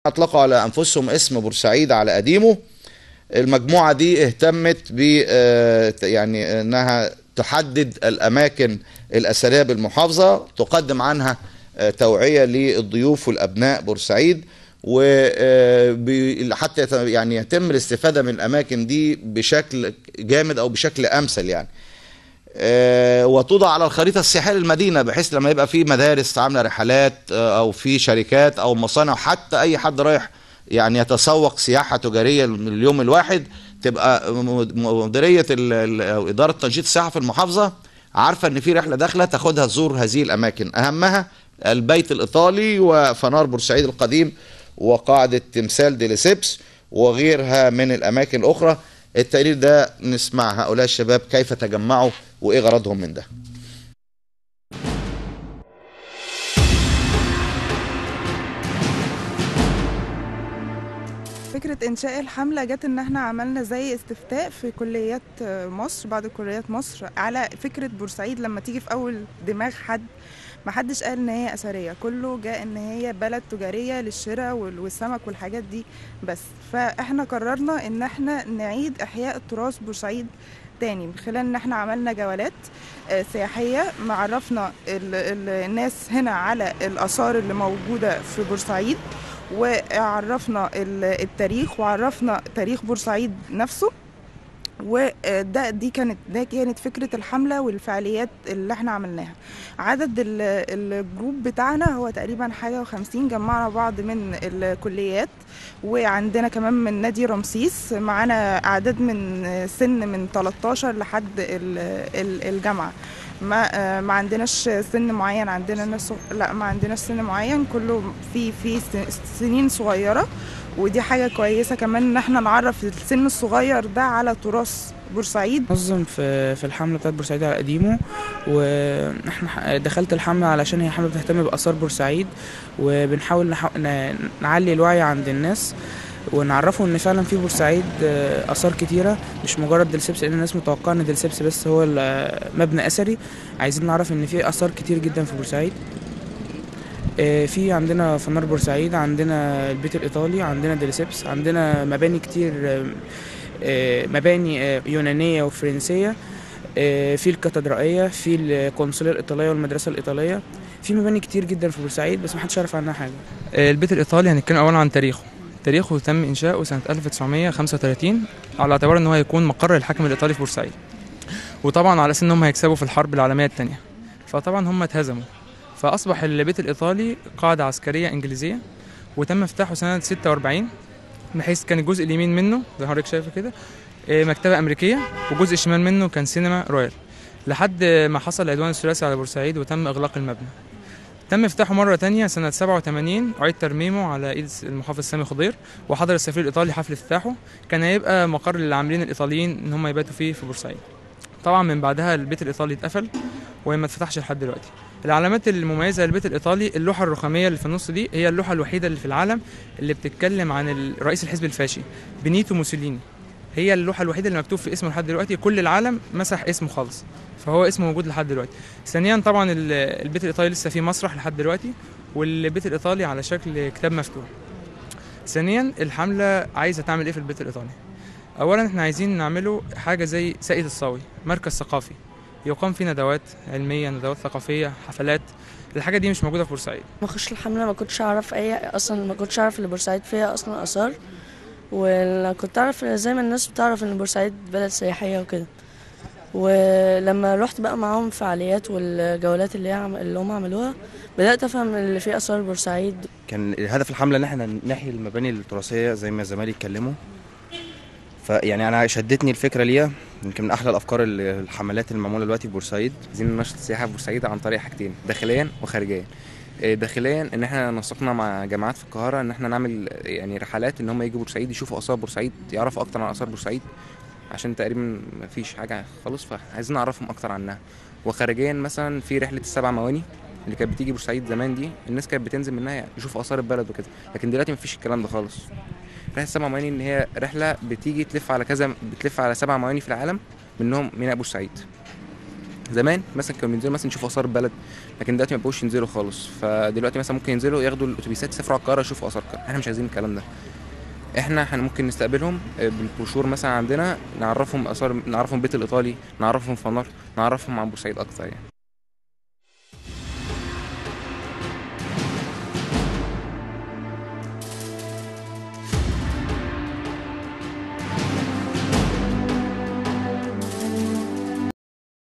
أطلقوا على أنفسهم اسم بورسعيد على قديمه. المجموعة دي اهتمت ب يعني أنها تحدد الأماكن الأثرية بالمحافظة، تقدم عنها توعية للضيوف والأبناء بورسعيد، وحتى يعني يتم الاستفادة من الأماكن دي بشكل جامد أو بشكل أمثل يعني. وتوضع على الخريطة السياحية للمدينة، بحيث لما يبقى في مدارس عاملة رحلات أو في شركات أو مصانع، حتى أي حد رايح يعني يتسوق سياحة تجارية اليوم الواحد، تبقى مديرية أو إدارة تنشيط السياحة في المحافظة عارفة إن في رحلة داخلة تاخدها تزور هذه الأماكن، أهمها البيت الإيطالي وفنار بورسعيد القديم وقاعدة تمثال ديليسيبس وغيرها من الأماكن الأخرى. التقرير ده نسمع هؤلاء الشباب كيف تجمعوا وإيه غرضهم من ده. فكرة إنشاء الحملة جت إن احنا عملنا زي استفتاء في كليات مصر، بعض كليات مصر، على فكرة بورسعيد. لما تيجي في أول دماغ حد، محدش قال إن هي أثرية، كله جاء إن هي بلد تجارية للشراء والسمك والحاجات دي بس. فاحنا قررنا إن احنا نعيد إحياء التراث بورسعيد تاني من خلال إن احنا عملنا جولات سياحية، معرفنا الناس هنا على الآثار اللي موجودة في بورسعيد، وعرفنا التاريخ وعرفنا تاريخ بورسعيد نفسه. دي كانت فكرة الحملة والفعاليات اللي احنا عملناها. عدد الجروب بتاعنا هو تقريبا حاجة و50، جمعنا بعض من الكليات، وعندنا كمان من نادي رمسيس، معانا أعداد من من 13 لحد الجامعة. ما عندناش سن معين، عندنا ناس لا ما عندناش سن معين، كله في سنين صغيرة. ودي حاجة كويسة كمان ان احنا نعرف السن الصغير ده على تراث بورسعيد. نظم في الحملة بتاعت بورسعيد على قديمه، واحنا دخلت الحملة علشان هي حملة بتهتم بآثار بورسعيد، وبنحاول نعلي الوعي عند الناس ونعرفوا ان فعلا في بورسعيد اثار كتيره، مش مجرد دلسبس، لان الناس متوقعه ان دلسبس بس هو مبنى اثري. عايزين نعرف ان في اثار كتير جدا في بورسعيد. في عندنا فنار بورسعيد، عندنا البيت الايطالي، عندنا دلسبس، عندنا مباني كتير، مباني يونانيه وفرنسيه، في الكاتدرائيه، في القنصليه الايطاليه والمدرسه الايطاليه. في مباني كتير جدا في بورسعيد بس محدش يعرف عنها حاجه. البيت الايطالي هنتكلم اولا عن تاريخه تم إنشاؤه سنة 1935 على اعتبار أنه هيكون مقر الحاكم الإيطالي في بورسعيد، وطبعا على أساس أنهم هيكسبوا في الحرب العالمية الثانية، فطبعا هم اتهزموا، فأصبح البيت الإيطالي قاعدة عسكرية إنجليزية، وتم افتتاحه سنة 46، بحيث كان الجزء اليمين منه زي ما حضرتك شايفه كده مكتبة أمريكية، والجزء الشمال منه كان سينما رويال، لحد ما حصل العدوان الثلاثي على بورسعيد وتم إغلاق المبنى. تم افتتاحه مرة تانية سنة 87، أعيد ترميمه على إيد المحافظ سامي خضير، وحضر السفير الإيطالي حفل افتتاحه. كان هيبقى مقر للعاملين الإيطاليين إن هم يباتوا فيه في بورسعيد. طبعا من بعدها البيت الإيطالي اتقفل وما اتفتحش لحد دلوقتي. العلامات المميزة للبيت الإيطالي اللوحة الرخامية اللي في النص دي، هي اللوحة الوحيدة اللي في العالم اللي بتتكلم عن رئيس الحزب الفاشي بنيتو موسوليني. هي اللوحة الوحيدة اللي مكتوب في اسمه لحد دلوقتي، كل العالم مسح اسمه خالص، فهو اسمه موجود لحد دلوقتي. ثانيا طبعا البيت الإيطالي لسه فيه مسرح لحد دلوقتي، والبيت الإيطالي على شكل كتاب مفتوح. ثانيا الحملة عايزة تعمل ايه في البيت الإيطالي؟ أولا احنا عايزين نعمله حاجة زي ساقية الصاوي، مركز ثقافي يقام فيه ندوات علمية، ندوات ثقافية، حفلات. الحاجة دي مش موجودة في بورسعيد. ما اخش الحملة ما كنتش اعرف ما كنتش اعرف ان بورسعيد فيها اصلا اثار، وكنت اعرف زي ما الناس بتعرف ان بورسعيد بلد سياحية وكده. ولما رحت بقى معاهم فعاليات والجولات اللي هم عملوها، بدأت افهم اللي فيه اثار بورسعيد. كان الهدف الحملة ان احنا نحيي المباني التراثية زي ما الزمالك اتكلموا، فيعني انا شدتني الفكرة ليها. يمكن من احلى الافكار الحملات المعمولة دلوقتي في بورسعيد. عايزين ننشط السياحة في بورسعيد عن طريق حاجتين، داخليا وخارجيا. داخليا ان احنا نسقنا مع جامعات في القاهرة ان احنا نعمل يعني رحلات ان هم يجوا بورسعيد يشوفوا اثار بورسعيد، يعرفوا اكتر عن اثار بورسعيد، عشان تقريبا مفيش حاجة خالص، فعايزين نعرفهم اكتر عنها. وخارجيا مثلا في رحلة السبع مواني اللي كانت بتيجي بورسعيد زمان، دي الناس كانت بتنزل منها يعني يشوفوا اثار البلد وكده، لكن دلوقتي مفيش الكلام ده خالص. رحلة السبع مواني ان هي رحلة بتيجي تلف على 7 مواني في العالم، منهم ميناء بورسعيد. زمان مثلا كانوا بينزلوا مثلا يشوفوا اثار البلد، لكن دلوقتي ما بقوش ينزلوا خالص. فدلوقتي مثلا ممكن ينزلوا ياخدوا الاتوبيسات يسافروا على القاهره يشوفوا اثار القاهره. احنا مش عايزين الكلام ده. احنا ممكن نستقبلهم بالبروشور مثلا عندنا، نعرفهم اثار، نعرفهم بيت الايطالي، نعرفهم فنار، نعرفهم عن بورسعيد اكتر يعني.